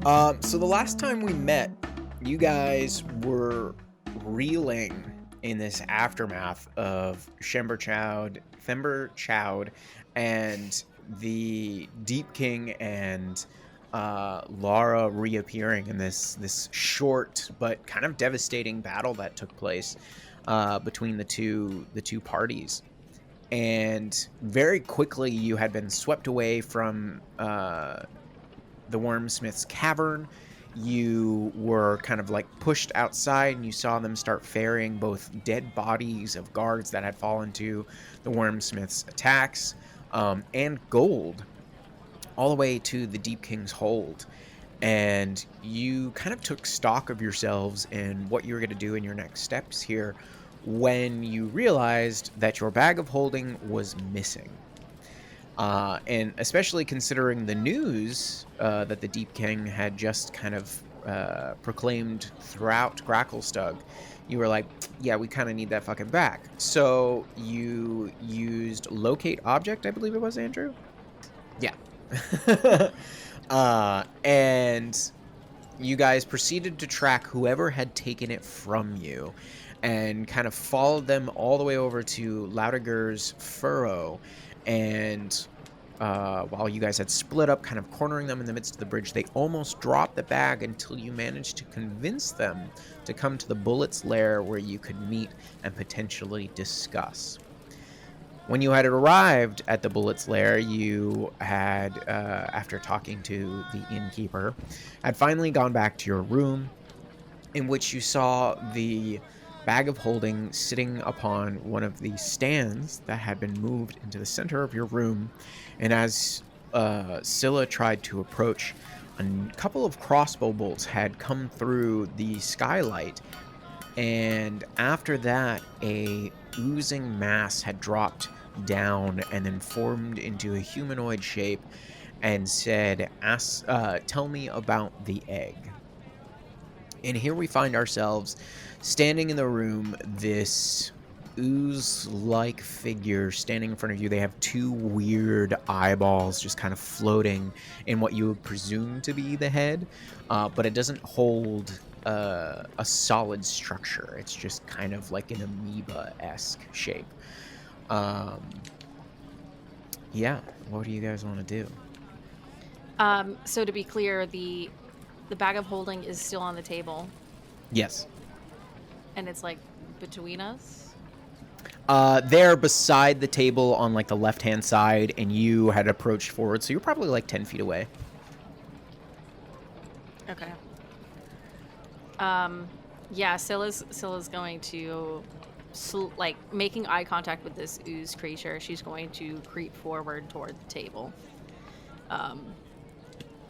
So the last time we met, you guys were reeling in this aftermath of Thember Chowd, and the Deep King and Lara reappearing in this short but kind of devastating battle that took place between the two parties. And very quickly, you had been swept away from the Wormsmith's cavern. You were kind of like pushed outside, and you saw them start ferrying both dead bodies of guards that had fallen to the Wormsmith's attacks, and gold, all the way to the Deep King's hold. And you kind of took stock of yourselves and what you were going to do in your next steps here when you realized that your bag of holding was missing. And especially considering the news that the Deep King had just kind of proclaimed throughout Gracklestug, you were like, yeah, we kind of need that fucking back. So you used locate object, I believe it was, Andrew? Yeah. And you guys proceeded to track whoever had taken it from you and kind of followed them all the way over to Lautiger's furrow. And while you guys had split up, kind of cornering them in the midst of the bridge, they almost dropped the bag until you managed to convince them to come to the Bullet's lair, where you could meet and potentially discuss. When you had arrived at the Bullet's lair, you had, after talking to the innkeeper, had finally gone back to your room, in which you saw the bag of holding sitting upon one of the stands that had been moved into the center of your room. And as Scylla tried to approach, a couple of crossbow bolts had come through the skylight, and after that, a oozing mass had dropped down and then formed into a humanoid shape and said, tell me about the egg. And here we find ourselves standing in the room, this ooze-like figure standing in front of you. They have two weird eyeballs just kind of floating in what you would presume to be the head, but it doesn't hold a solid structure. It's just kind of like an amoeba-esque shape. Yeah, what do you guys want to do? So to be clear, the bag of holding is still on the table. Yes. And it's like between us? They're beside the table on like the left-hand side, and you had approached forward, so you're probably like 10 feet away. Okay. Yeah, Scylla's going to, like, making eye contact with this ooze creature. She's going to creep forward toward the table.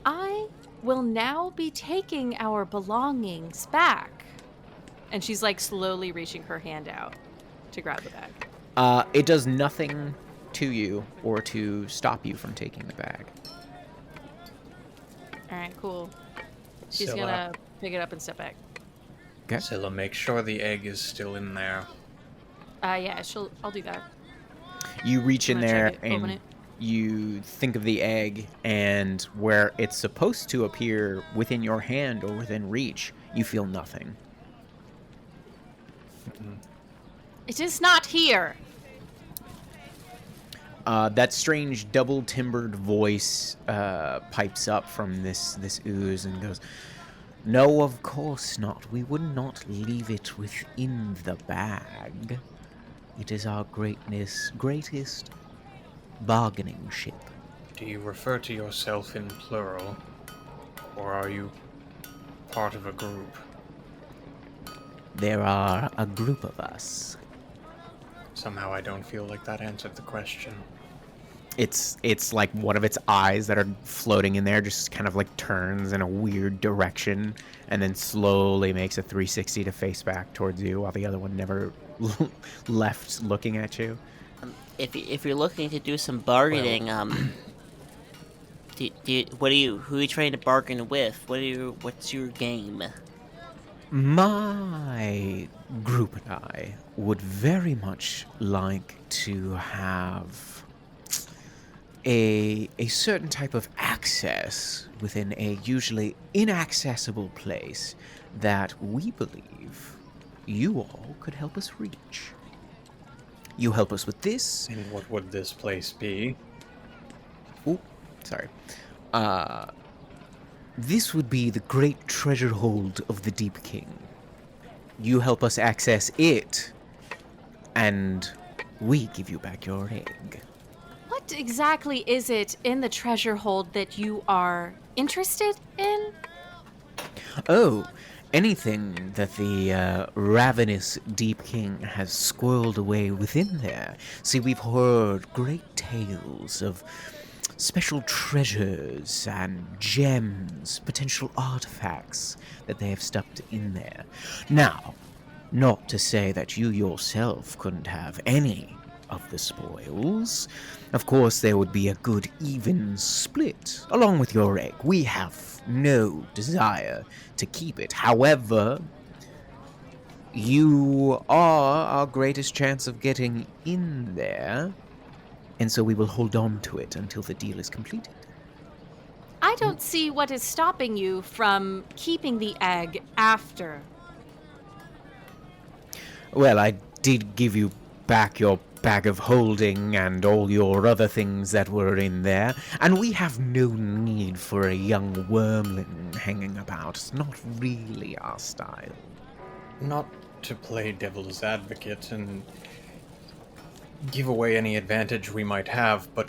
I will now be taking our belongings back. And she's like slowly reaching her hand out to grab the bag. It does nothing to you or to stop you from taking the bag. All right, cool. She's gonna pick it up and step back. Okay. Scylla, make sure the egg is still in there. Yeah, I'll do that. You reach in there open and it. you think of the egg, and where it's supposed to appear within your hand or within reach, you feel nothing. It is not here. That strange double-timbered voice pipes up from this ooze and goes, "No, of course not. We would not leave it within the bag. It is our greatest bargaining chip." Do you refer to yourself in plural, or are you part of a group? There are a group of us. Somehow I don't feel like that answered the question. It's like one of its eyes that are floating in there just kind of like turns in a weird direction and then slowly makes a 360 to face back towards you, while the other one never left looking at you. If you're looking to do some bargaining, who are you trying to bargain with? What's your game? My group and I would very much like to have a certain type of access within a usually inaccessible place that we believe you all could help us reach. You help us with this. And what would this place be? Oh, sorry. This would be the great treasure hold of the Deep King. You help us access it, and we give you back your egg. What exactly is it in the treasure hold that you are interested in? Oh, anything that the ravenous Deep King has squirreled away within there. See, we've heard great tales of special treasures and gems, potential artifacts that they have stuffed in there. Now, not to say that you yourself couldn't have any of the spoils. Of course, there would be a good even split, along with your egg. We have no desire to keep it. However, you are our greatest chance of getting in there, and so we will hold on to it until the deal is completed. I don't see what is stopping you from keeping the egg after. Well, I did give you back your bag of holding and all your other things that were in there, and we have no need for a young wormling hanging about. It's not really our style. Not to play devil's advocate and give away any advantage we might have, but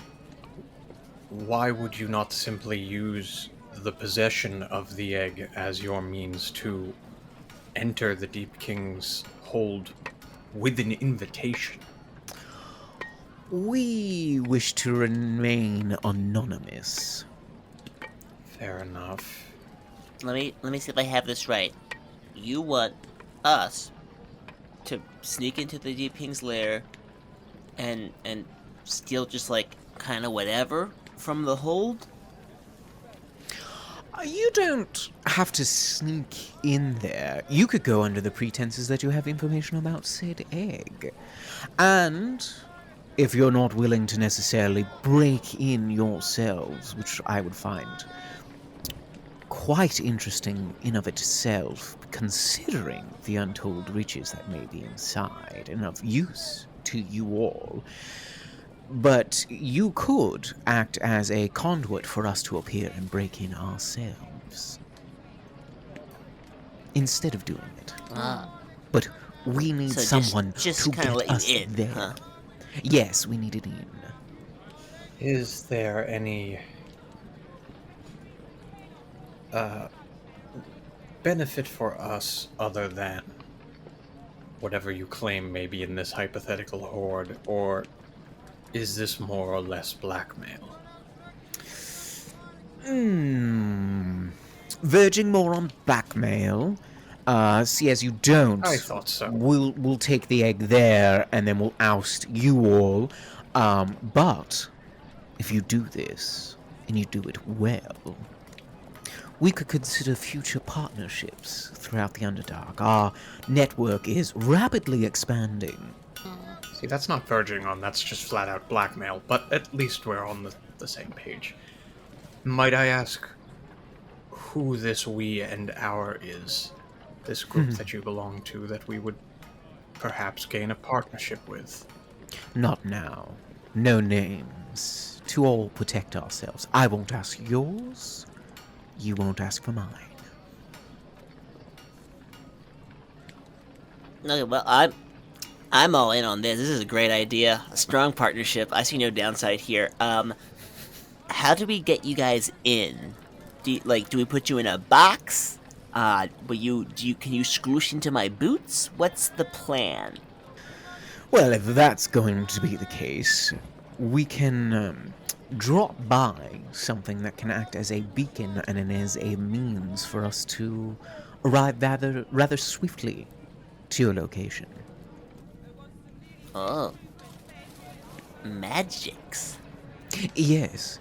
why would you not simply use the possession of the egg as your means to enter the Deep King's hold with an invitation? We wish to remain anonymous. Fair enough. Let me see if I have this right. You want us to sneak into the Deep King's lair and steal just like kind of whatever from the hold? You don't have to sneak in there. You could go under the pretenses that you have information about said egg. And if you're not willing to necessarily break in yourselves, which I would find quite interesting in of itself, considering the untold riches that may be inside and of use to you all. But you could act as a conduit for us to appear and break in ourselves, instead of doing it. But we need So someone just to kinda get let us you in, there. huh? Yes, we need it in. Is there any benefit for us other than whatever you claim may be in this hypothetical hoard, or is this more or less blackmail? Verging more on blackmail. See, as you don't, I thought so. We'll take the egg there, and then we'll oust you all. But if you do this, and you do it well, we could consider future partnerships throughout the Underdark. Our network is rapidly expanding. See, that's not verging on, that's just flat out blackmail, but at least we're on the same page. Might I ask who this we and our is? This group that you belong to that we would perhaps gain a partnership with? Not now. No names. To all protect ourselves. I won't ask yours. You won't ask for mine. Okay, well, I'm all in on this. This is a great idea. A strong partnership. I see no downside here. How do we get you guys in? Do we put you in a box? Can you scroosh into my boots? What's the plan? Well, if that's going to be the case, we can drop by something that can act as a beacon and as a means for us to arrive rather swiftly to your location. Oh. Magics. Yes.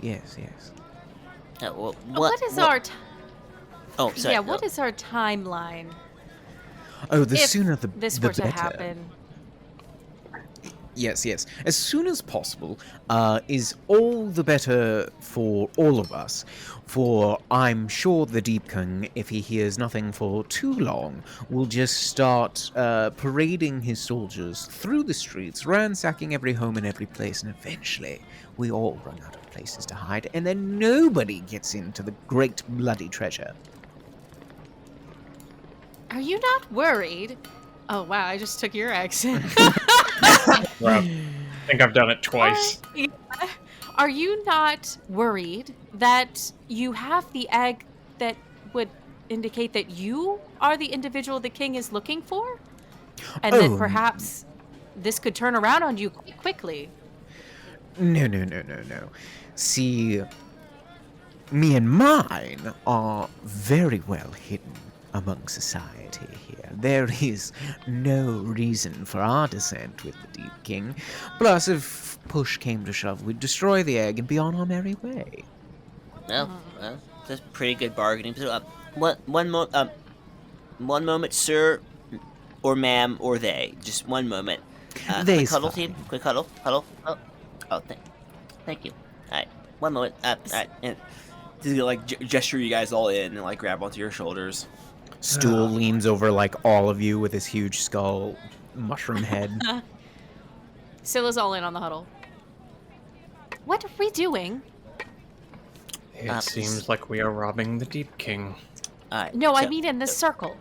Well, What is our Oh, sorry. Yeah, what is our timeline? Oh, the If sooner this the were to better. happen. Yes, yes. As soon as possible is all the better for all of us. For I'm sure the Deep King, if he hears nothing for too long, will just start parading his soldiers through the streets, ransacking every home and every place, and eventually we all run out of places to hide, and then nobody gets into the great bloody treasure. Are you not worried? Oh, wow, I just took your accent. Well, I think I've done it twice. Are you not worried that you have the egg that would indicate that you are the individual the king is looking for? And that perhaps this could turn around on you quite quickly? No. See, me and mine are very well hidden among society here. There is no reason for our descent with the Deep King. Plus, if push came to shove, we'd destroy the egg and be on our merry way. Well, that's pretty good bargaining. So, one moment, sir, or ma'am, or they. Just one moment. Quick huddle, team. Quick huddle. Oh, thank you. All right, one moment. All right, and he's gonna gesture you guys all in and grab onto your shoulders. Stool leans over all of you with his huge skull, mushroom head. Scylla's all in on the huddle. What are we doing? It seems like we are robbing the Deep King. No, I mean in this circle.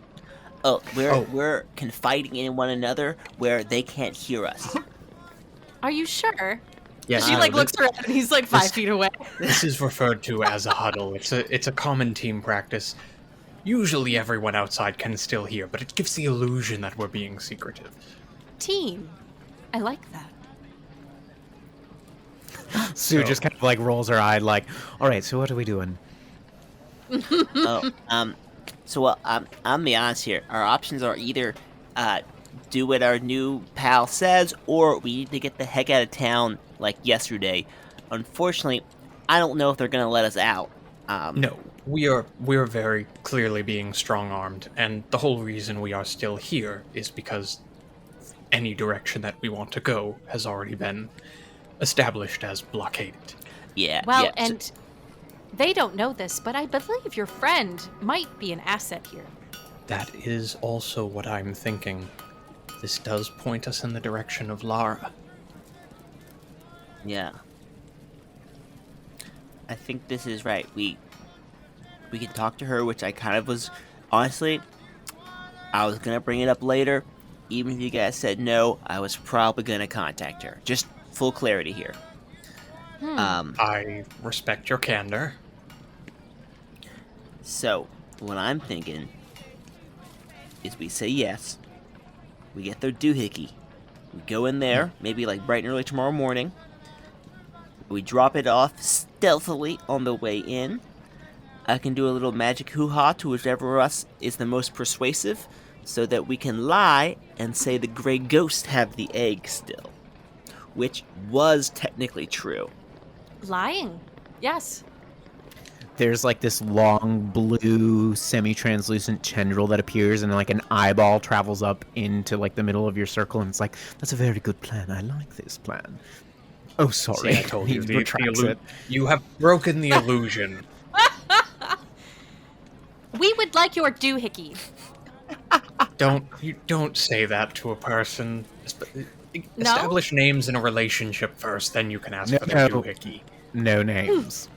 Oh, we're confiding in one another where they can't hear us. Are you sure? Yes. She looks around and he's 5 feet away. This is referred to as a huddle. It's a common team practice. Usually everyone outside can still hear, but it gives the illusion that we're being secretive. Team. I like that. Sue just kind of rolls her eye all right, so what are we doing? So I'm be honest here. Our options are either do what our new pal says, or we need to get the heck out of town like yesterday. Unfortunately, I don't know if they're gonna let us out. No, we're very clearly being strong-armed, and the whole reason we are still here is because any direction that we want to go has already been established as blockaded. Yeah. Well, yeah, and they don't know this, but I believe your friend might be an asset here. That is also what I'm thinking. This does point us in the direction of Lara. Yeah. I think this is right. We can talk to her, which I kind of was... Honestly, I was going to bring it up later. Even if you guys said no, I was probably going to contact her. Just full clarity here. I respect your candor. So, what I'm thinking is we say yes. We get their doohickey. We go in there, maybe bright and early tomorrow morning. We drop it off stealthily on the way in. I can do a little magic hoo-ha to whichever of us is the most persuasive, so that we can lie and say the gray ghosts have the egg still. Which was technically true. Lying. Yes. There's this long blue semi-translucent tendril that appears and an eyeball travels up into the middle of your circle, and it's that's a very good plan. I like this plan. Oh, sorry. See, I told you. He retracts it. You have broken the illusion. We would like your doohickey. Don't say that to a person. Establish names in a relationship first, then you can ask for their doohickey. No names.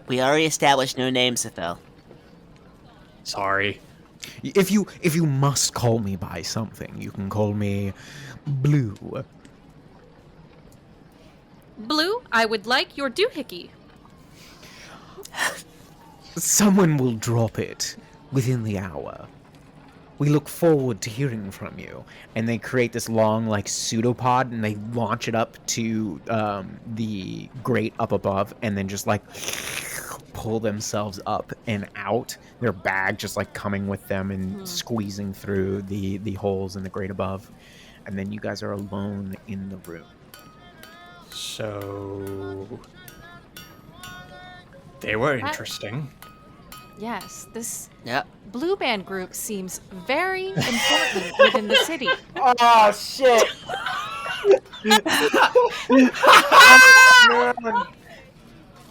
We already established no names, Sithel. Sorry. If you must call me by something, you can call me Blue. Blue, I would like your doohickey. Someone will drop it within the hour. We look forward to hearing from you. And they create this long, pseudopod, and they launch it up to the grate up above, and then just, pull themselves up and out. Their bag just, coming with them and squeezing through the holes in the grate above. And then you guys are alone in the room. So... They were interesting. Yes, this Yep. Blue Band group seems very important within the city. Oh, shit. Man.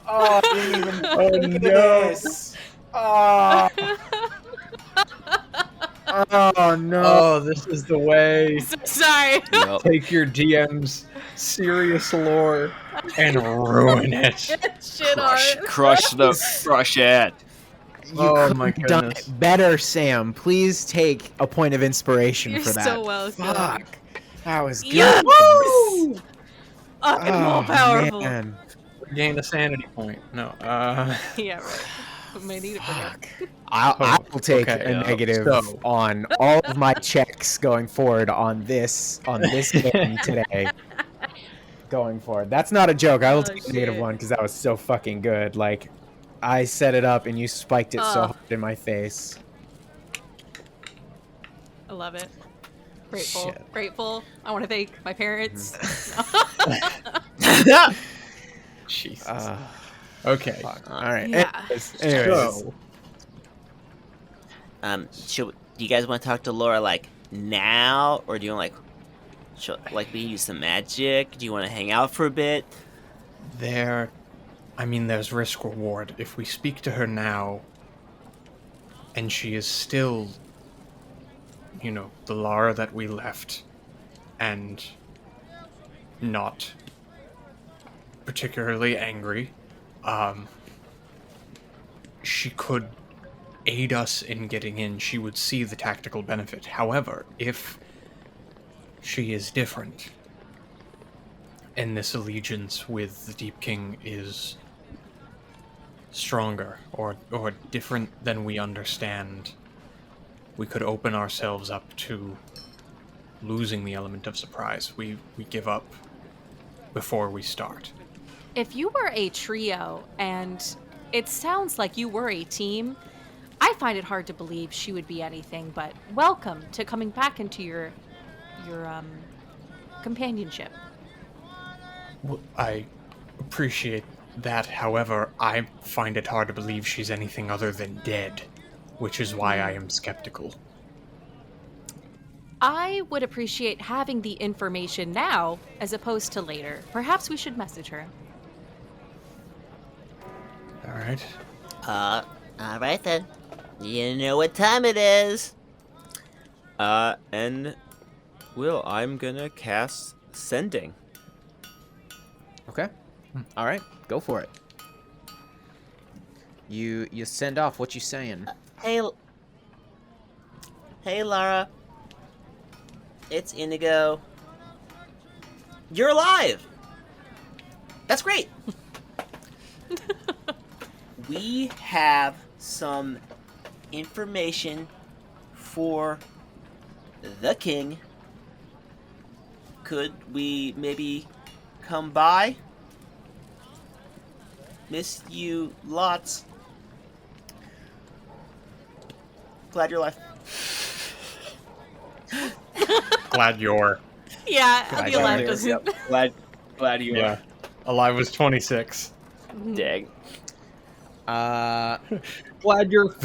Oh, I didn't even Oh think of no! this. Oh, oh no. Oh, this is the way. So sorry. Yep. Take your DM's serious lore and ruin it. Shit on. Crush it. You Oh could my have done goodness. it better, Sam. Please take a point of inspiration You're for that. so welcome. Fuck. That was good. Yes! Woo! Fucking more powerful. Man. Gain a sanity point. No. Yeah, right. May need it for him. Fuck. I will take Okay, a yeah. negative So- on all of my checks going forward on this game today. Going forward. That's not a joke. I will Oh, take a negative shit. one because that was so fucking good. Like, I set it up and you spiked it so Oh. hard in my face. I love it. Grateful. Shit. Grateful. I want to thank my parents. Jesus. Okay. Fuck. All right. Yeah. Anyways. So, Do you guys want to talk to Laura like now, or do you want like we use some magic? Do you want to hang out for a bit? there's risk reward. If we speak to her now, and she is still, the Lara that we left, and not particularly angry, she could aid us in getting in. She would see the tactical benefit. However, if she is different, and this allegiance with the Deep King is stronger or different than we understand, we could open ourselves up to losing the element of surprise. We give up before we start. If you were a trio and it sounds like you were a team, I find it hard to believe she would be anything but welcome to coming back into your companionship. Well, I appreciate that. However, I find it hard to believe she's anything other than dead, which is why I am skeptical. I would appreciate having the information now as opposed to later. Perhaps we should message her. All right. All right then. You know what time it is. And Will, I'm gonna cast Sending. Okay. All right. Go for it. You send off. What you saying? Hey, Lara. It's Inigo. You're alive. That's great. We have some information for the king. Could we maybe come by? Missed you lots. Glad you're alive. Glad you're. Yeah, Glad the you're alive there. doesn't. Glad you Yeah. Alive was 26. Dang. Glad you're.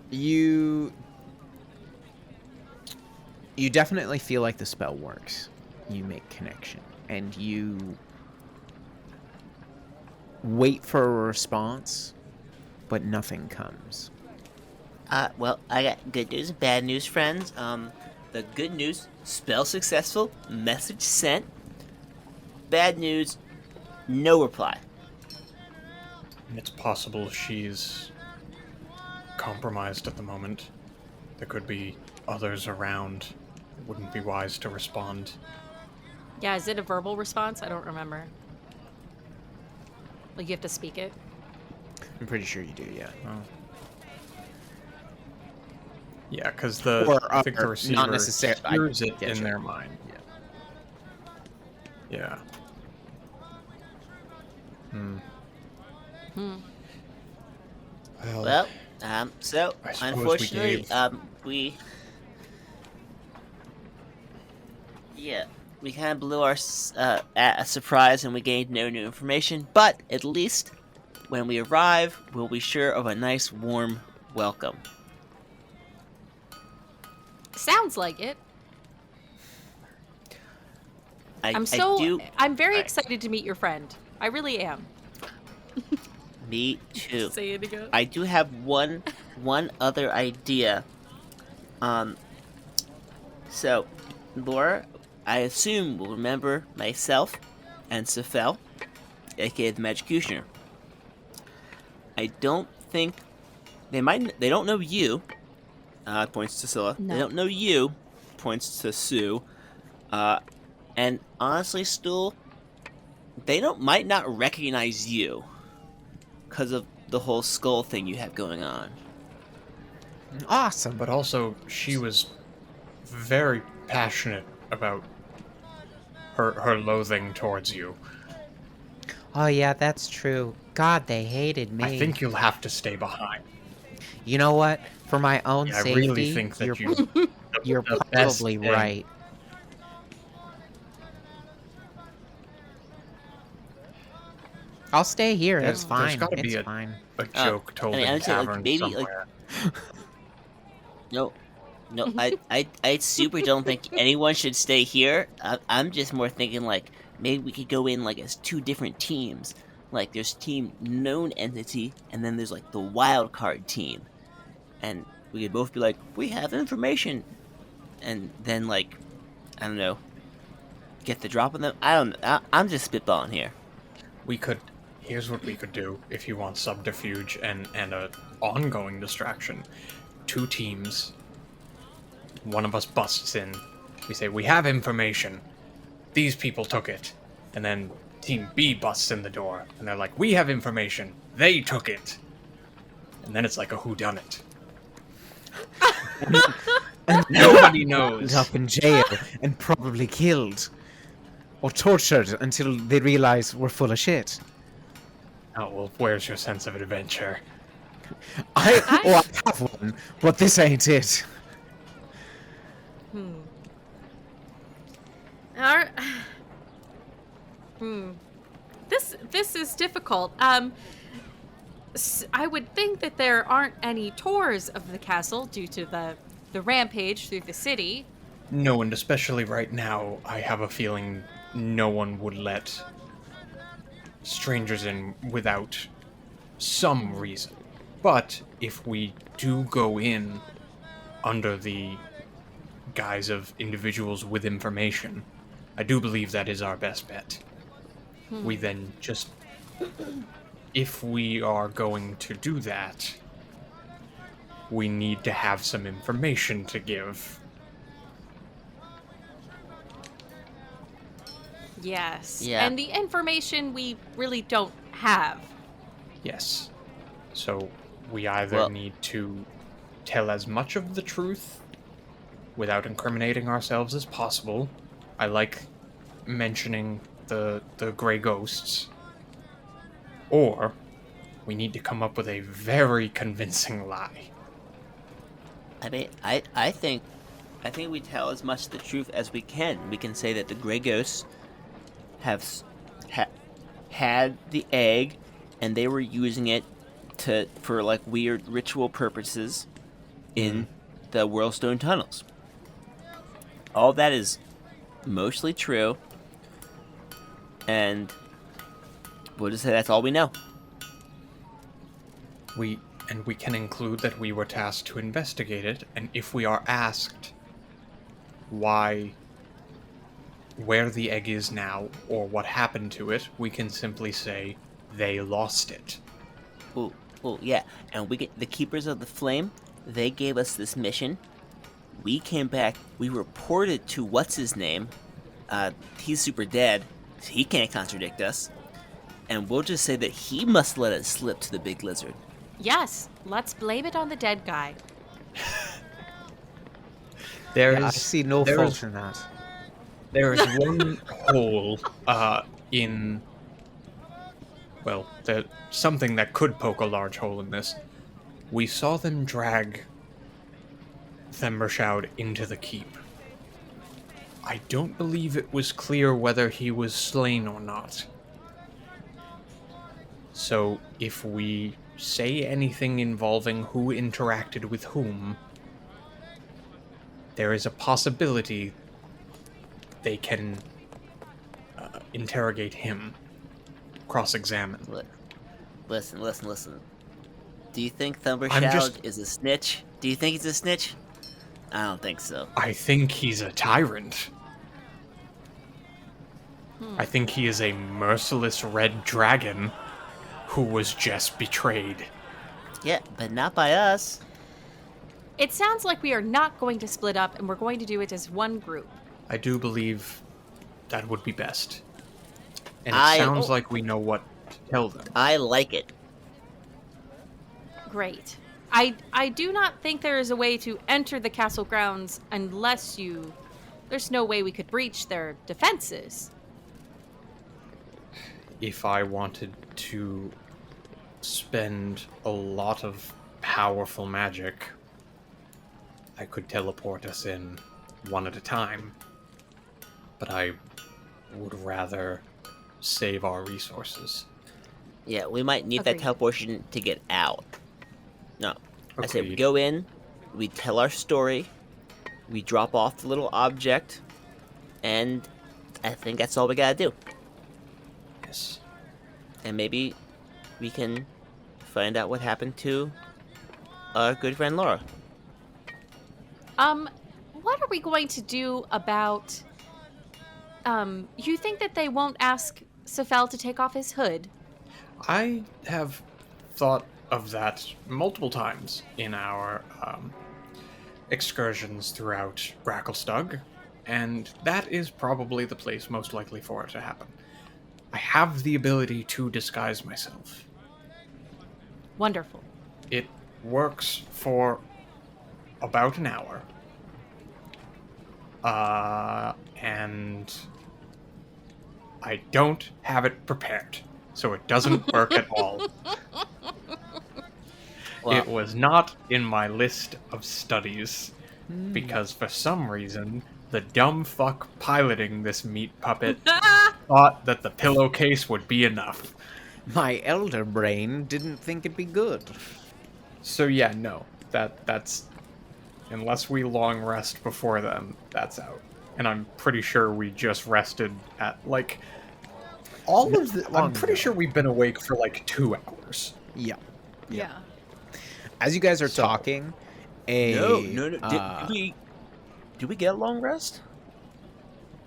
You definitely feel like the spell works. You make connection, and you wait for a response, but nothing comes. Well, I got good news and bad news, friends. The good news, spell successful, message sent. Bad news, no reply. It's possible she's compromised at the moment. There could be others around. It wouldn't be wise to respond. Yeah, is it a verbal response? I don't remember. Like you have to speak it. I'm pretty sure you do, yeah. Oh. Yeah, because I think the or receiver not necessarily. hears it Getcha. in their mind. Yeah. Well, so I suppose we unfortunately, gave- we kind of blew our at a surprise and we gained no new information. But at least when we arrive, we'll be sure of a nice warm welcome. Sounds like it. I'm very excited to meet your friend. I really am. Me too. Say it again. I do have one other idea. So, Laura, I assume will remember myself and Sefel, aka the Magiccutioner. I don't think they don't know you. Points to Scylla. No. They don't know you. Points to Sue. And honestly, Stool, they might not recognize you because of the whole skull thing you have going on. Awesome. But also, she was very passionate about her loathing towards you. Oh yeah, that's true. God, they hated me. I think you'll have to stay behind. You know what? For my own Yeah, I safety, really think that you're the best probably thing- right. I'll stay here. It's There's fine. gotta be It's a- fine. A joke told I in say, like, taverns maybe, like- somewhere. No, I super don't think anyone should stay here. I'm just more thinking like maybe we could go in like as two different teams. Like there's team known entity, and then there's like the wild card team, and we could both be like, we have information, and then like, I don't know, get the drop on them. I'm just spitballing here. Here's what we could do if you want subterfuge and a ongoing distraction. Two teams. One of us busts in. We say, we have information. These people took it. And then Team B busts in the door. And they're like, we have information. They took it. And then it's like a whodunit. And Nobody end knows. up in jail and probably killed or tortured until they realize we're full of shit. Oh, well, where's your sense of adventure? I have one, but this ain't it. This is difficult. I would think that there aren't any tours of the castle due to the rampage through the city. No, and especially right now, I have a feeling no one would let strangers in without some reason. But if we do go in under the guise of individuals with information, I do believe that is our best bet. We then just... If we are going to do that, we need to have some information to give. Yes. Yeah. And the information we really don't have. Yes. So we either need to tell as much of the truth without incriminating ourselves as possible. I like mentioning the gray ghosts. Or we need to come up with a very convincing lie. I mean, I think we tell as much the truth as we can. We can say that the gray ghosts have had the egg, and they were using it for like weird ritual purposes in the Whirlstone tunnels. All that is mostly true, and we'll just say that's all we know. We can include that we were tasked to investigate it, and if we are asked where the egg is now, or what happened to it, we can simply say, they lost it. Oh, yeah. And we get the Keepers of the Flame. They gave us this mission. We came back. We reported to what's-his-name. He's super dead. So he can't contradict us. And we'll just say that he must let us slip to the big lizard. Yes, let's blame it on the dead guy. I see no fault in that. There is one hole in... Well, there's something that could poke a large hole in this. We saw them drag Thembershoud into the keep. I don't believe it was clear whether he was slain or not. So, if we say anything involving who interacted with whom, there is a possibility they can interrogate him, cross-examine. Listen. Do you think Thumbershout just- is a snitch? Do you think he's a snitch? I don't think so. I think he's a tyrant. I think he is a merciless red dragon who was just betrayed. Yeah, but not by us. It sounds like we are not going to split up, and we're going to do it as one group. I do believe that would be best. And it I- sounds like we know what to tell them. I like it. Great. I do not think there is a way to enter the castle grounds unless you... There's no way we could breach their defenses. If I wanted to spend a lot of powerful magic, I could teleport us in one at a time. But I would rather save our resources. Yeah, we might need that Agreed. teleportation to get out. No, I say we Agreed. go in, we tell our story, we drop off the little object, and I think that's all we gotta do. Yes. And maybe we can find out what happened to our good friend Laura. What are we going to do about... you think that they won't ask Sefel to take off his hood? I have thought of that multiple times in our excursions throughout Bracklestug, and that is probably the place most likely for it to happen. I have the ability to disguise myself. Wonderful. It works for about an hour. And I don't have it prepared, so it doesn't work at all. Well, It was not in my list of studies, because for some reason, the dumb fuck piloting this meat puppet thought that the pillowcase would be enough. My elder brain didn't think it'd be good. So yeah, no, that's unless we long rest before then, that's out. And I'm pretty sure we just rested at like all of the. I'm pretty sure we've been awake for like 2 hours. Yeah. Yeah. As you guys are So- talking, a no. Did we get a long rest?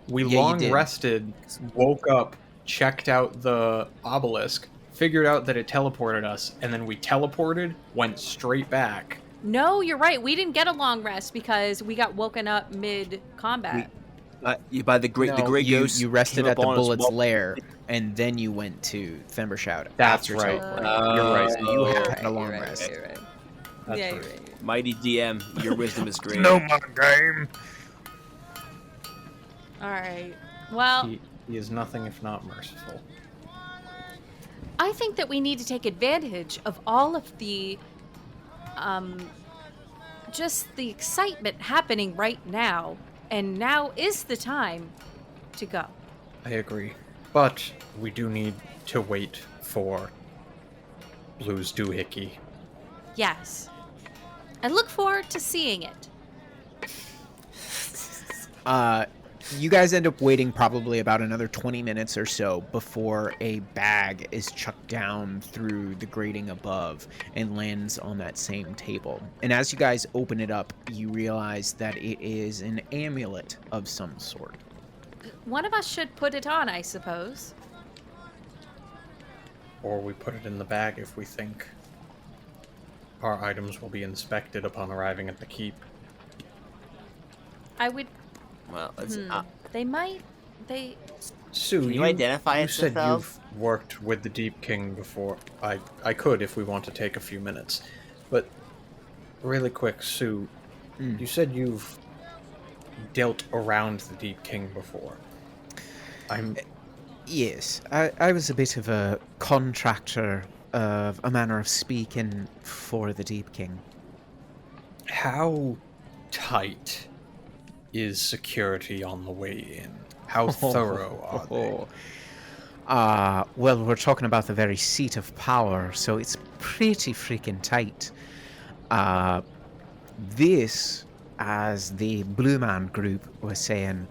We Yeah, you long did. rested, woke up, checked out the obelisk, figured out that it teleported us, and then we teleported, went straight back. No, you're right. We didn't get a long rest because we got woken up mid-combat. By the great, No, the great you, ghost. you rested came at up the on us bullet's while- lair, and then you went to Thembershout. That's after right. teleporting. You're right. So you Oh, had a long rest. That's yeah, right. you're right. Mighty DM, your wisdom is great. my game. All right. Well, He is nothing if not merciful. I think that we need to take advantage of all of the, just the excitement happening right now. And now is the time to go. I agree. But we do need to wait for Blue's doohickey. Yes. I look forward to seeing it. You guys end up waiting probably about another 20 minutes or so before a bag is chucked down through the grating above and lands on that same table. And as you guys open it up, you realize that it is an amulet of some sort. One of us should put it on, I suppose. Or we put it in the bag if we think our items will be inspected upon arriving at the keep. I would. Well, it's, They might. They. Sue, Can you identify you it, said Sefel? you've worked with the Deep King before. I could if we want to take a few minutes. But really quick, Sue, you said you've dealt around the Deep King before. Yes, I was a bit of a contractor of a manner of speaking for the Deep King. How tight is security on the way in? How thorough are they? Well, we're talking about the very seat of power, so it's pretty freaking tight. This as the Blue Man group was saying,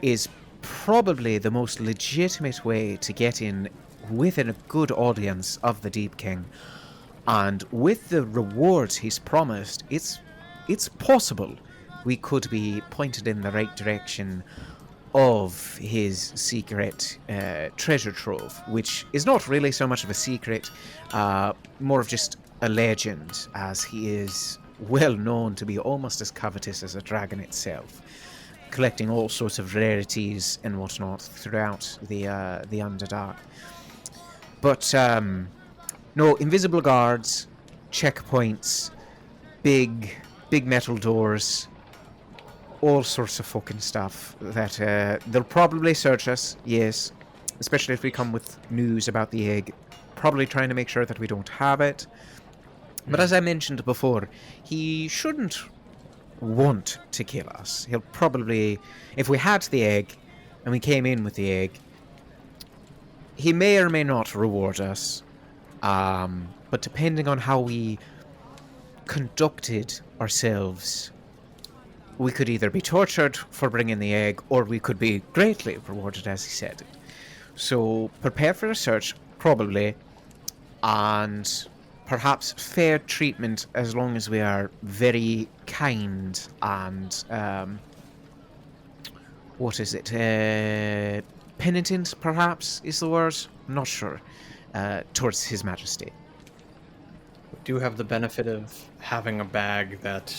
is probably the most legitimate way to get in within a good audience of the Deep King. And with the rewards he's promised, it's possible we could be pointed in the right direction of his secret treasure trove, which is not really so much of a secret, more of just a legend, as he is well known to be almost as covetous as a dragon itself, collecting all sorts of rarities and whatnot throughout the Underdark. But no, invisible guards, checkpoints, big metal doors, all sorts of fucking stuff that they'll probably search us, yes, especially if we come with news about the egg, probably trying to make sure that we don't have it. But as I mentioned before, he shouldn't want to kill us. He'll probably, if we had the egg and we came in with the egg, he may or may not reward us, but depending on how we conducted ourselves, we could either be tortured for bringing the egg, or we could be greatly rewarded, as he said. So prepare for a search, probably, and perhaps fair treatment as long as we are very kind and, what is it, penitent, perhaps, is the word? I'm not sure, towards His Majesty. We do have the benefit of having a bag that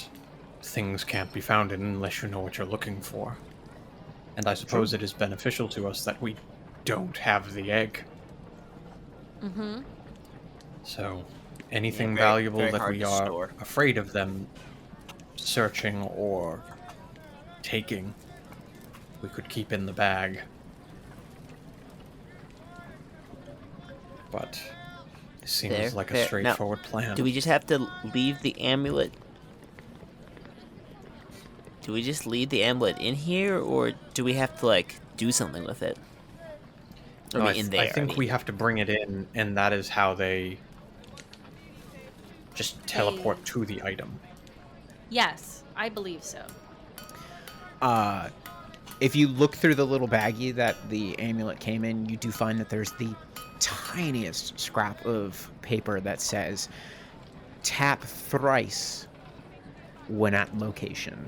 things can't be found in unless you know what you're looking for. And I suppose it is beneficial to us that we don't have the egg. Mm-hmm. So, anything very- valuable very that hard we to are store. afraid of them searching or taking, we could keep in the bag. But it seems Fair, like a fair. Now, straightforward plan. Do we just have to leave the amulet? Do we just leave the amulet in here, or do we have to, like, do something with it? I No, mean, in there. I think we have to bring it in, and that is how they just teleport to the item. Yes, I believe so. If you look through the little baggie that the amulet came in, you do find that there's the tiniest scrap of paper that says, "Tap thrice when at location."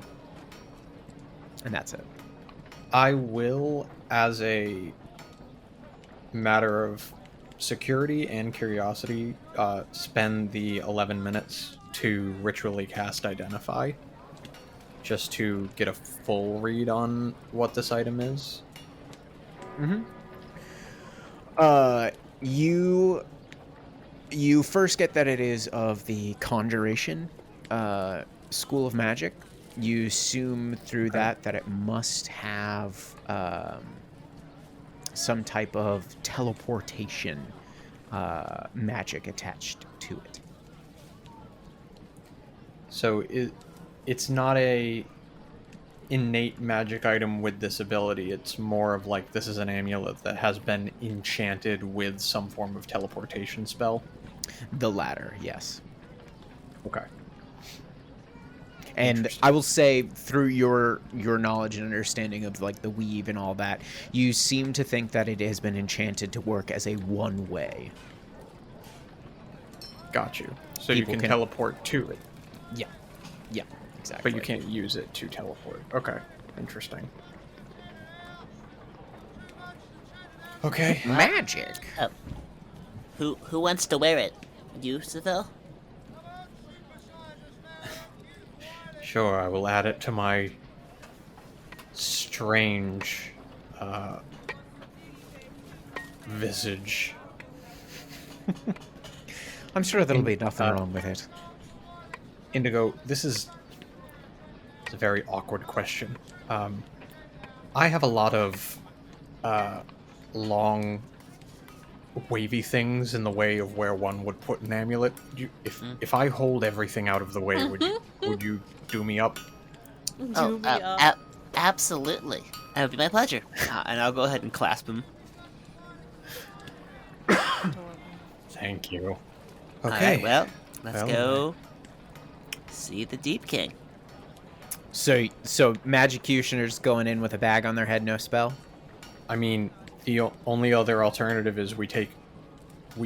And that's it. I will, as a matter of security and curiosity, spend the 11 minutes to ritually cast Identify, just to get a full read on what this item is. Mm-hmm. You first get that it is of the Conjuration School of Magic. You assume through that it must have some type of teleportation magic attached to it. So it's not a innate magic item with this ability. It's more of like, this is an amulet that has been enchanted with some form of teleportation spell. The latter, yes. Okay. And Interesting. I will say, through your knowledge and understanding of like the weave and all that, you seem to think that it has been enchanted to work as a one-way. Got you. So People you can can- teleport to it, Yeah, exactly. but you can't use it to teleport. Okay. Interesting. Okay. Magic. Who wants to wear it? You, Seville? Sure, I will add it to my strange visage. I'm sure there'll be nothing uh, wrong with it. Indigo, this is a very awkward question. I have a lot of long, wavy things in the way of where one would put an amulet. If I hold everything out of the way, would you do me up? Oh, absolutely. That would be my pleasure. And I'll go ahead and clasp him. Thank you. All Okay. right, well, let's Well, go see the Deep King. So Magiccutioners going in with a bag on their head, no spell? I mean, the only other alternative is we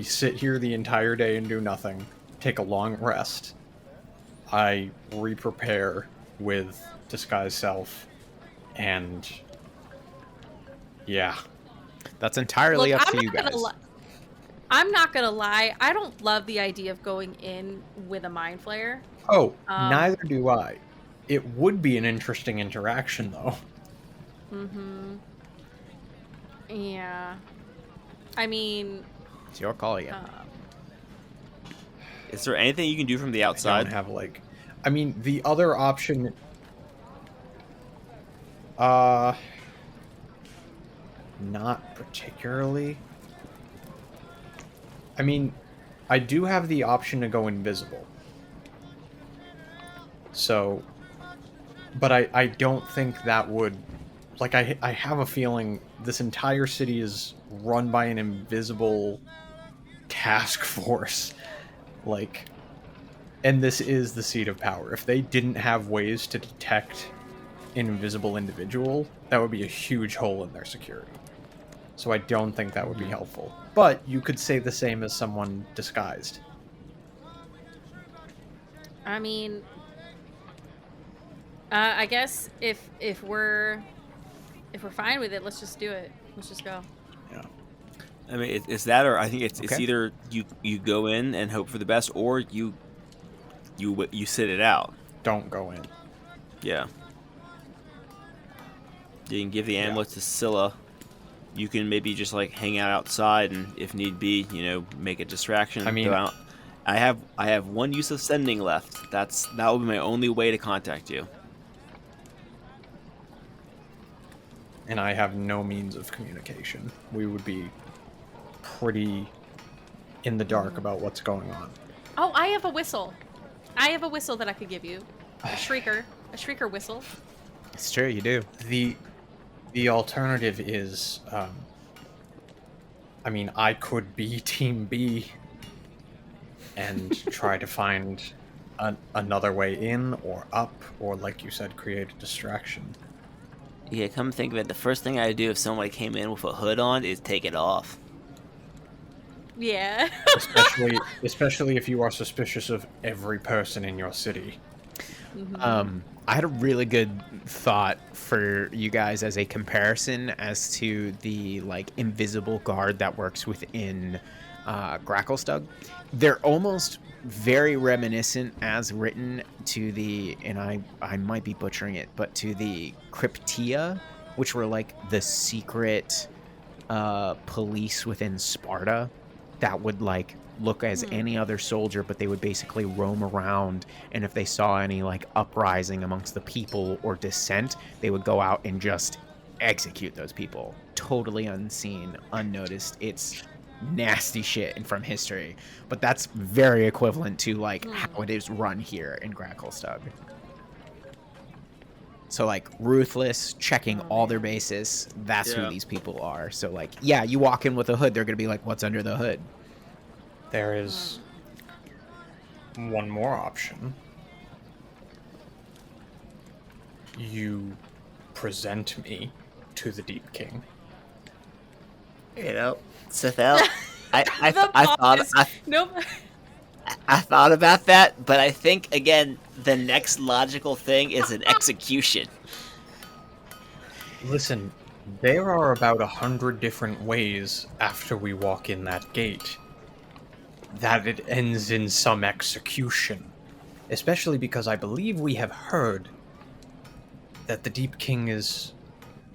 sit here the entire day and do nothing, take a long rest. I re-prepare with Disguise Self, and yeah. That's entirely Look, up to you guys. I'm not gonna lie. I don't love the idea of going in with a mind flayer. Oh, neither do I. It would be an interesting interaction, though. Mm-hmm. Yeah. I mean... It's your call again. Is there anything you can do from the I outside? don't have, like... I mean, the other option... Not particularly. I mean, I do have the option to go invisible. So... But I don't think that would... Like, I have a feeling this entire city is run by an invisible task force. Like... And this is the seat of power. If they didn't have ways to detect an invisible individual, that would be a huge hole in their security. So I don't think that would be helpful. But you could say the same as someone disguised. I mean... I guess if we're fine with it, let's just do it. Let's just go. Yeah. I mean, it's that, or I think it's Okay. either you go in and hope for the best, or you sit it out. Don't go in. Yeah. You can give the amulet to Scylla. You can maybe just like hang out outside, and if need be, make a distraction. I mean- go out. I have one use of sending left. That will be my only way to contact you. And I have no means of communication. We would be pretty in the dark about what's going on. Oh, I have a whistle. I have a whistle that I could give you. A shrieker whistle. It's true, you do. The alternative is, I mean, I could be Team B and try to find another way in or up, or like you said, create a distraction. Yeah, come think of it, the first thing I'd do if somebody came in with a hood on is take it off. Yeah. especially if you are suspicious of every person in your city. I had a really good thought for you guys as a comparison as to the invisible guard that works within Gracklestug. They're almost very reminiscent as written to the, and I might be butchering it, but to the Cryptia, which were the secret police within Sparta that would look as any other soldier, but they would basically roam around, and if they saw any uprising amongst the people or dissent, they would go out and just execute those people totally unseen, unnoticed. It's nasty shit and from history, but that's very equivalent to how it is run here in Gracklestug. So ruthless, checking all their bases. That's who these people are. So yeah, you walk in with a hood, they're gonna be like, what's under the hood? There is one more option. You present me to the Deep King. Sithel, I Nope. thought about that, but I think again the next logical thing is an execution. Listen, there are about 100 different ways after we walk in that gate that it ends in some execution. Especially because I believe we have heard that the Deep King is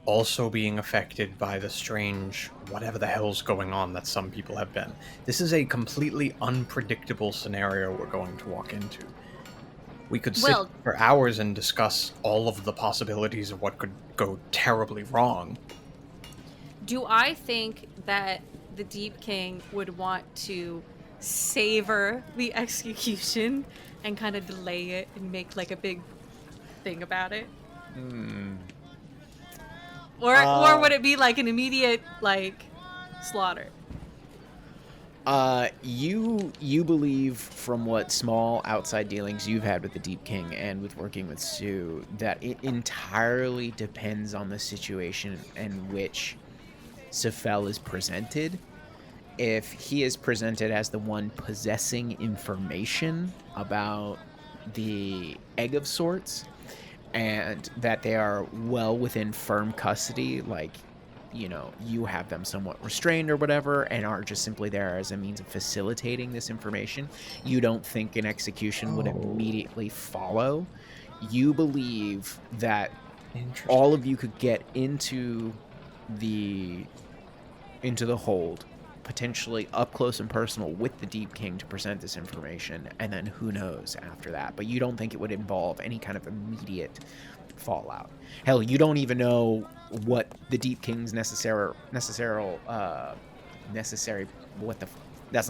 also being affected by the strange whatever the hell's going on that some people have been. This is a completely unpredictable scenario we're going to walk into. We could sit for hours and discuss all of the possibilities of what could go terribly wrong. Do I think that the Deep King would want to savor the execution and kind of delay it and make a big thing about it? Or would it be an immediate slaughter? You believe from what small outside dealings you've had with the Deep King and with working with Sue that it entirely depends on the situation in which Sefel is presented. If he is presented as the one possessing information about the egg of sorts, and that they are well within firm custody, like, you know, you have them somewhat restrained or whatever, and are just simply there as a means of facilitating this information, you don't think an execution would immediately follow. You believe that all of you could get into the hold, potentially up close and personal with the Deep King to present this information, and then who knows after that. But you don't think it would involve any kind of immediate fallout. Hell, you don't even know what the Deep King's necessary that's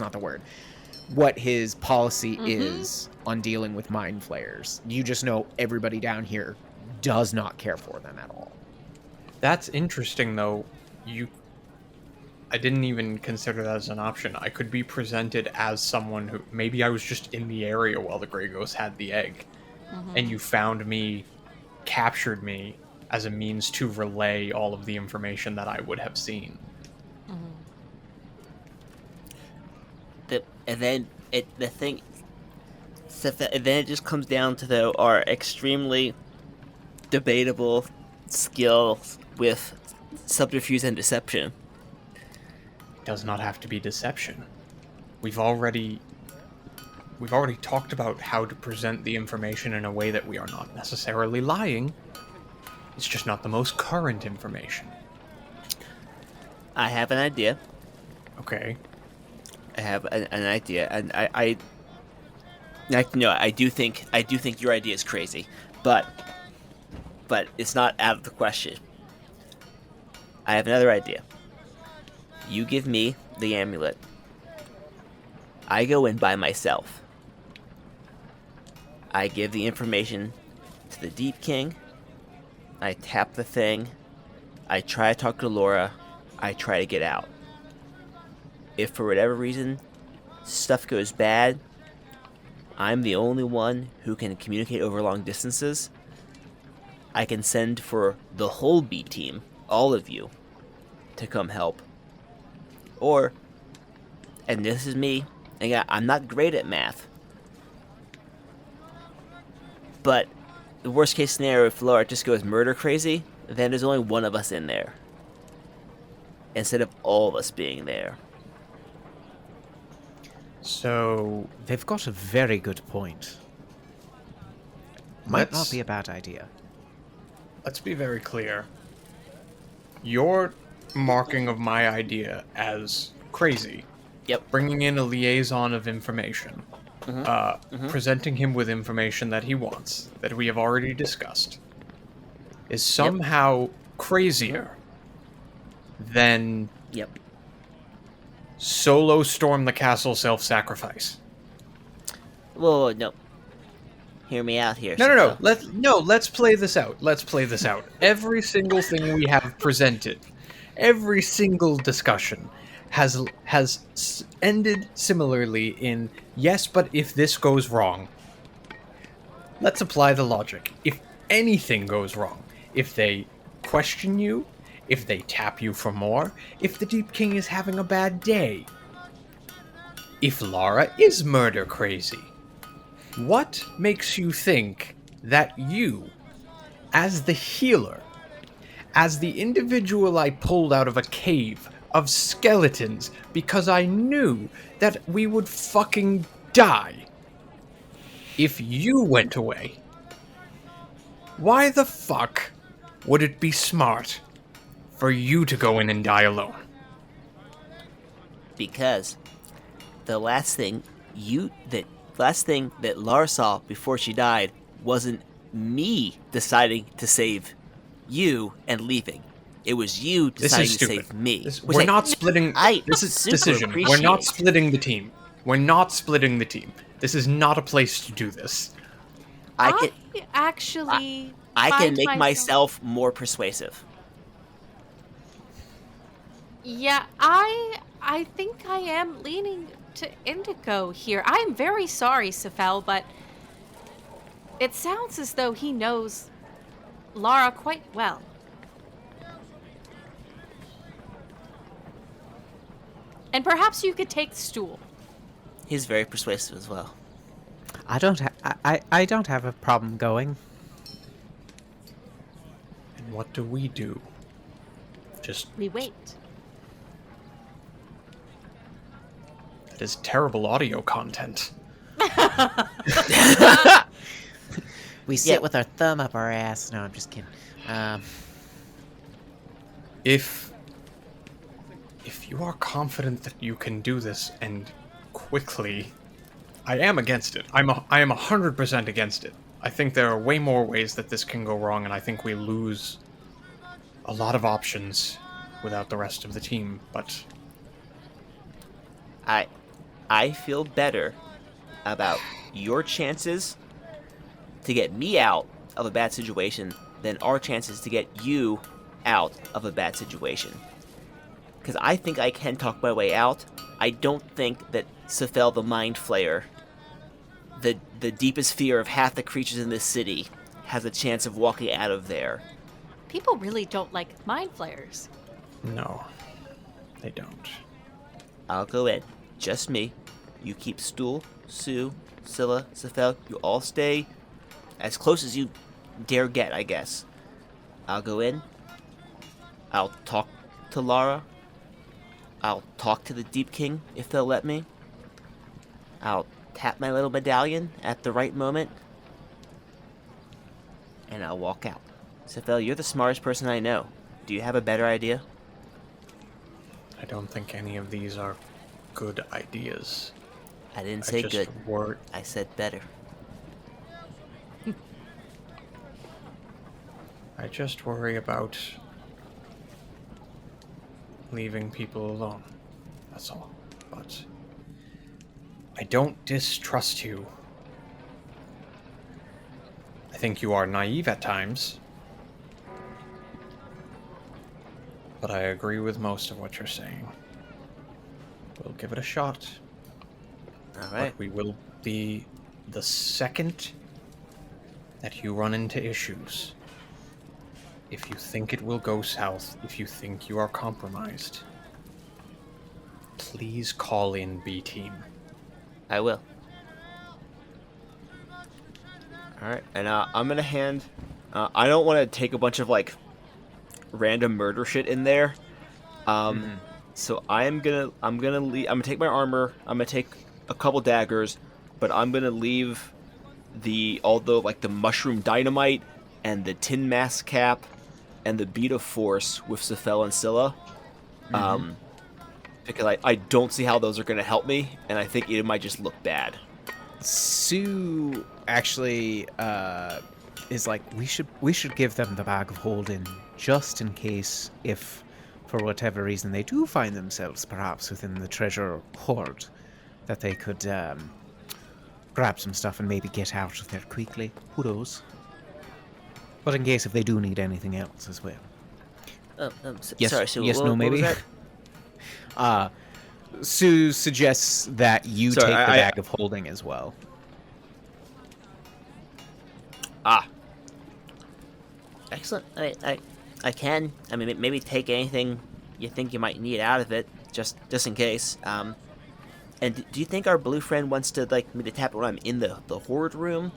not the word. What his policy is on dealing with mind flayers. You just know everybody down here does not care for them at all. That's interesting, though. I didn't even consider that as an option. I could be presented as someone who... Maybe I was just in the area while the Grey Ghost had the egg. And you found me, captured me, as a means to relay all of the information that I would have seen. And then it just comes down to our extremely debatable skills with subterfuge and deception. Does not have to be deception. We've already talked about how to present the information in a way that we are not necessarily lying. It's just not the most current information. I have an idea. Okay. I have an idea, and I do think your idea is crazy, but it's not out of the question. I have another idea. You give me the amulet. I go in by myself. I give the information to the Deep King. I tap the thing. I try to talk to Laura. I try to get out. If for whatever reason stuff goes bad, I'm the only one who can communicate over long distances. I can send for the whole B team, all of you, to come help. Or, and this is me, and I'm not great at math, but the worst case scenario, if Laura just goes murder crazy, then there's only one of us in there, instead of all of us being there. So... They've got a very good point. Might not be a bad idea. Let's be very clear. Your marking of my idea as crazy. Yep. Bringing in a liaison of information. Presenting him with information that he wants, that we have already discussed, is somehow crazier than solo storm the castle self-sacrifice. Whoa, no. Hear me out here. No. Let's play this out. Every single thing we have presented, every single discussion has ended similarly in yes, but if this goes wrong. Let's apply the logic. If anything goes wrong, if they question you, if they tap you for more, if the Deep King is having a bad day, if Lara is murder crazy, what makes you think that you, as the healer, as the individual I pulled out of a cave of skeletons because I knew that we would fucking die if you went away, why the fuck would it be smart for you to go in and die alone? Because the last thing that Lara saw before she died wasn't me deciding to save you and leaving. It was you deciding to save me. We're not splitting. This is decision. We're not splitting the team. This is not a place to do this. I can make myself more persuasive. Yeah, I I think I am leaning to Indigo here. I'm very sorry, Sefel, but it sounds as though he knows Lara quite well. And perhaps you could take the stool. He's very persuasive as well. I don't have a problem going. And what do we do? Just We wait. That is terrible audio content. We sit Yeah. with our thumb up our ass. No, I'm just kidding. If you are confident that you can do this and quickly, I am against it. I am 100% against it. I think there are way more ways that this can go wrong, and I think we lose a lot of options without the rest of the team. But I feel better about your chances to get me out of a bad situation than our chances to get you out of a bad situation. Because I think I can talk my way out. I don't think that Sefel the Mind Flayer, the deepest fear of half the creatures in this city, has a chance of walking out of there. People really don't like mind flayers. no, they don't. I'll go in. Just me. You keep Stool, Sue, Scylla, Sefel. You all stay as close as you dare get, I guess. I'll go in. I'll talk to Lara. I'll talk to the Deep King if they'll let me. I'll tap my little medallion at the right moment. And I'll walk out. Sefel, you're the smartest person I know. Do you have a better idea? I don't think any of these are good ideas. I didn't I say just good. wor- I said better. I just worry about leaving people alone. That's all. But I don't distrust you. I think you are naive at times. But I agree with most of what you're saying. We'll give it a shot. Alright. But we will be the second that you run into issues. If you think it will go south, if you think you are compromised, please call in B Team. I will. Alright, and I'm gonna hand... I don't want to take a bunch of, like, random murder shit in there. So I'm gonna take my armor, I'm gonna take a couple daggers, but I'm gonna leave the mushroom dynamite and the tin mask cap and the bead of force with Sefel and Scylla. Because I don't see how those are gonna help me, and I think it might just look bad. Sue actually is like, we should give them the bag of holding just in case, if for whatever reason they do find themselves perhaps within the treasure hoard, that they could grab some stuff and maybe get out of there quickly. Who knows? But in case if they do need anything else as well. Yes, Sorry, so yes, what, no, what maybe. was that? Sue suggests that you Sorry, take the I- bag of holding as well. Excellent. I can. I mean, maybe take anything you think you might need out of it, just in case. And do you think our blue friend wants to me to tap it when I'm in the horde room,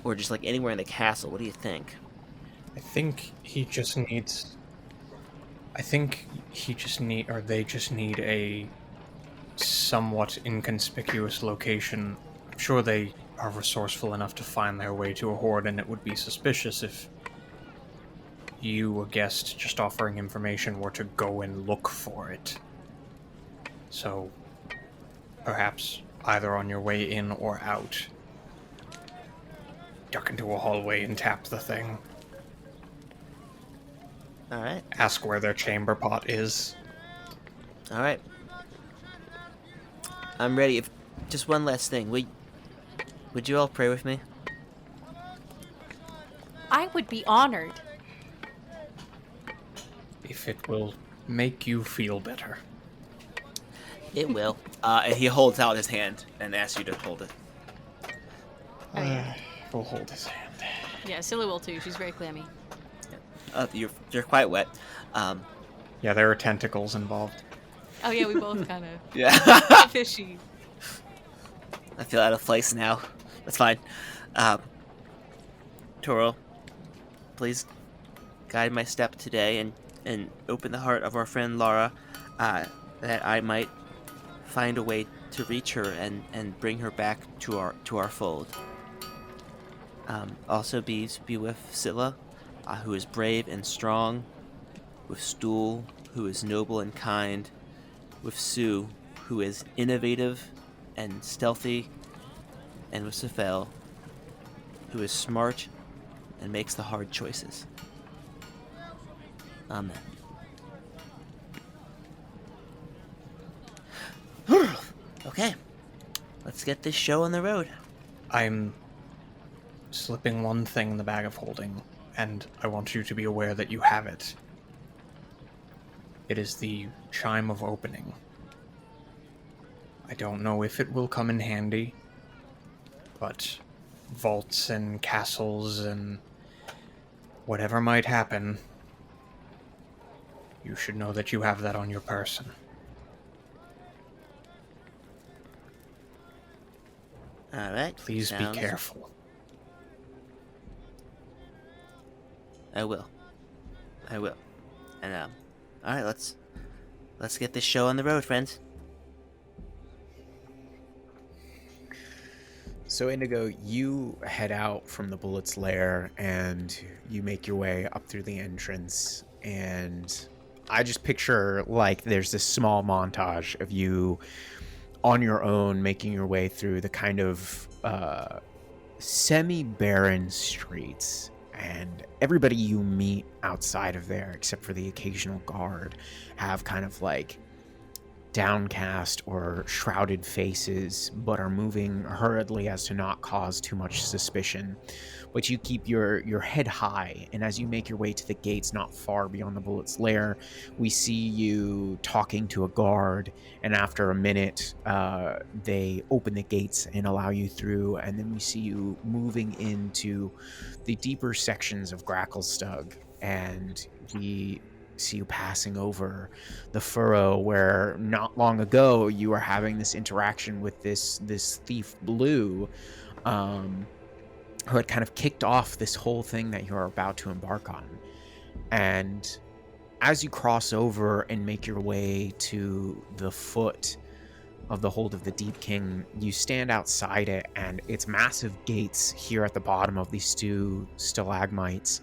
or just anywhere in the castle? What do you think? I think he just needs. I think they just need a somewhat inconspicuous location. I'm sure they are resourceful enough to find their way to a horde, and it would be suspicious if you, a guest, just offering information, were to go and look for it. So, perhaps either on your way in or out, duck into a hallway and tap the thing. All right. Ask where their chamber pot is. All right. I'm ready. Just one last thing. Would you all pray with me? I would be honored. If it will make you feel better. It will. And he holds out his hand and asks you to hold it. Oh, yeah. We'll hold his hand. Yeah, Scylla will too. She's very clammy. You're quite wet. Yeah, there are tentacles involved. Oh, yeah, we both kind of Yeah. fishy. I feel out of place now. That's fine. Toro, please guide my step today and open the heart of our friend Lara, that I might find a way to reach her and bring her back to our fold. Also be with Scylla, who is brave and strong, with Stool, who is noble and kind, with Sue, who is innovative and stealthy, and with Sefel, who is smart and makes the hard choices. Amen. Okay, let's get this show on the road. I'm slipping one thing in the bag of holding, and I want you to be aware that you have it. It is the chime of opening. I don't know if it will come in handy, but vaults and castles and whatever might happen, you should know that you have that on your person. All right. Please be careful. I will. And all right. Let's get this show on the road, friends. So Indigo, you head out from the Bullet's lair and you make your way up through the entrance, and I just picture like there's this small montage of you on your own making your way through the kind of semi-barren streets, and everybody you meet outside of there, except for the occasional guard, have kind of like downcast or shrouded faces, but are moving hurriedly as to not cause too much suspicion. But you keep your head high, and as you make your way to the gates not far beyond the Bullet's lair, we see you talking to a guard, and after a minute, they open the gates and allow you through, and then we see you moving into the deeper sections of Gracklestug, and we see you passing over the furrow where not long ago you were having this interaction with this thief Blue, who had kind of kicked off this whole thing that you're about to embark on. And as you cross over and make your way to the foot of the Hold of the Deep King, you stand outside it, and its massive gates here at the bottom of these two stalagmites.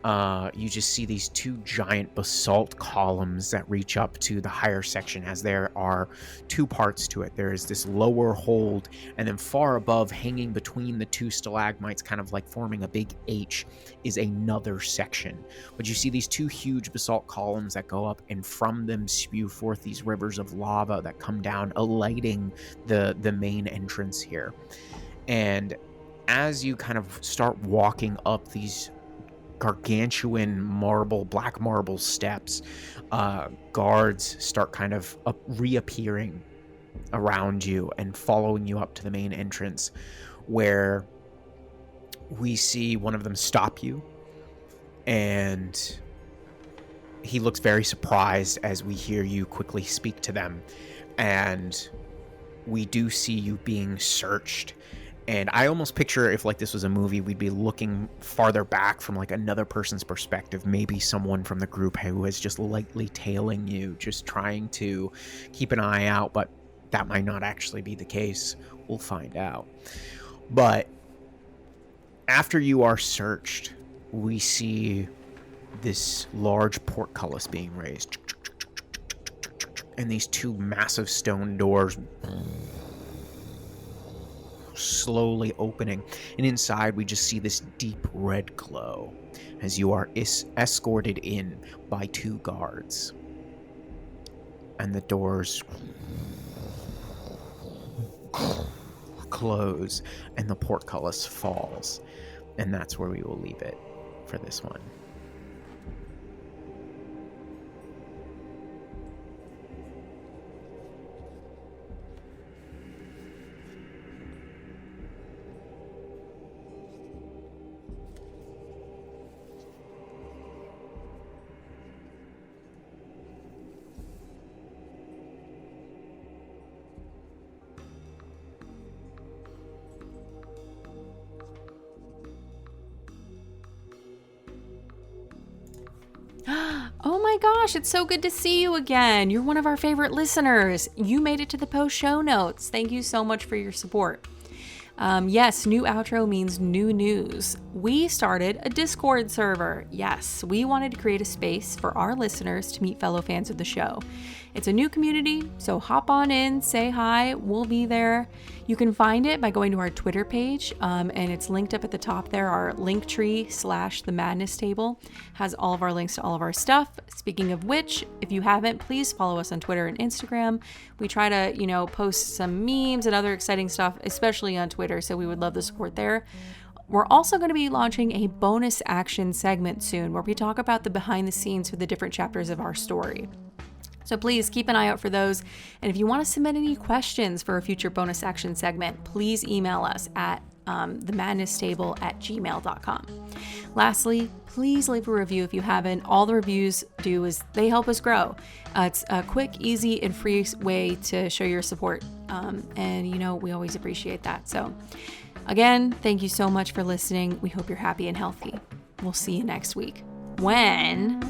You just see these two giant basalt columns that reach up to the higher section, as there are two parts to it. There is this lower hold, and then far above, hanging between the two stalagmites, kind of like forming a big H, is another section. But you see these two huge basalt columns that go up, and from them spew forth these rivers of lava that come down, alighting the main entrance here. And as you kind of start walking up these gargantuan black marble steps, guards start kind of reappearing around you and following you up to the main entrance, where we see one of them stop you, and he looks very surprised as we hear you quickly speak to them, and we do see you being searched. And I almost picture if like this was a movie, we'd be looking farther back from like another person's perspective, maybe someone from the group who is just lightly tailing you, just trying to keep an eye out, but that might not actually be the case. We'll find out. But after you are searched, we see this large portcullis being raised, and these two massive stone doors slowly opening, and inside we just see this deep red glow as you are escorted in by two guards, and the doors close and the portcullis falls, and that's where we will leave it for this one. gosh, it's so good to see you again. You're one of our favorite listeners. You made it to the post show notes. Thank you so much for your support. Yes, new outro means new news. We started a Discord server. Yes, we wanted to create a space for our listeners to meet fellow fans of the show. It's a new community, so hop on in, say hi, we'll be there. You can find it by going to our Twitter page, and it's linked up at the top there. Our Linktree / the Madness Table has all of our links to all of our stuff. Speaking of which, if you haven't, please follow us on Twitter and Instagram. We try to, post some memes and other exciting stuff, especially on Twitter, so we would love the support there. We're also going to be launching a bonus action segment soon where we talk about the behind the scenes for the different chapters of our story. So please keep an eye out for those. And if you want to submit any questions for a future bonus action segment, please email us at themadnesstable@gmail.com. Lastly, please leave a review if you haven't. All the reviews do is they help us grow. It's a quick, easy, and free way to show your support. And we always appreciate that. So again, thank you so much for listening. We hope you're happy and healthy. We'll see you next week when